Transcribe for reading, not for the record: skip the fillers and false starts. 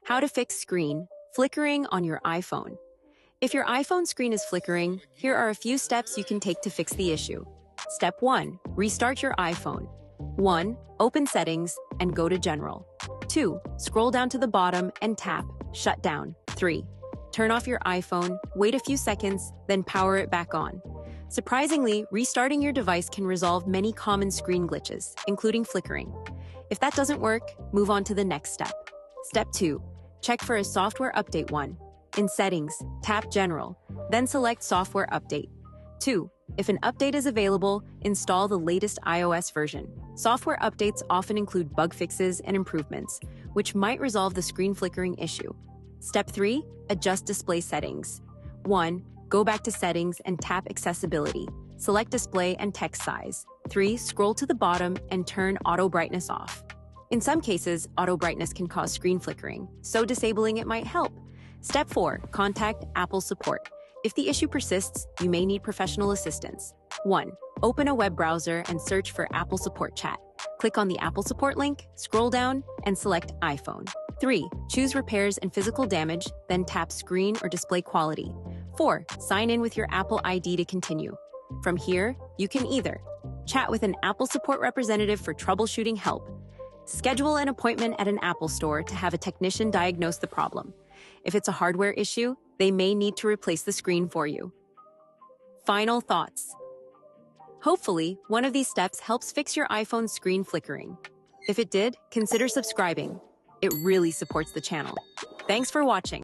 How to fix screen flickering on your iPhone. If your iPhone screen is flickering, here are a few steps you can take to fix the issue. Step 1. Restart your iPhone. 1. Open Settings and go to General. 2. Scroll down to the bottom and tap Shut Down. 3. Turn off your iPhone, wait a few seconds, then power it back on. Surprisingly, restarting your device can resolve many common screen glitches, including flickering. If that doesn't work, move on to the next step. Step 2. Check for a software update. 1. In Settings, tap General, then select Software Update. 2. If an update is available, install the latest iOS version. Software updates often include bug fixes and improvements, which might resolve the screen flickering issue. Step 3. Adjust display settings. 1. Go back to Settings and tap Accessibility. Select Display and Text Size. 3. Scroll to the bottom and turn Auto Brightness off. In some cases, auto brightness can cause screen flickering, so disabling it might help. Step 4. Contact Apple support. If the issue persists, you may need professional assistance. 1. Open a web browser and search for Apple Support Chat. Click on the Apple Support link, scroll down, and select iPhone. 3. Choose Repairs and Physical Damage, then tap Screen or Display Quality. 4. Sign in with your Apple ID to continue. From here, you can either chat with an Apple support representative for troubleshooting help, schedule an appointment at an Apple store to have a technician diagnose the problem. If it's a hardware issue, they may need to replace the screen for you. Final thoughts. Hopefully, one of these steps helps fix your iPhone screen flickering. If it did, consider subscribing. It really supports the channel. Thanks for watching.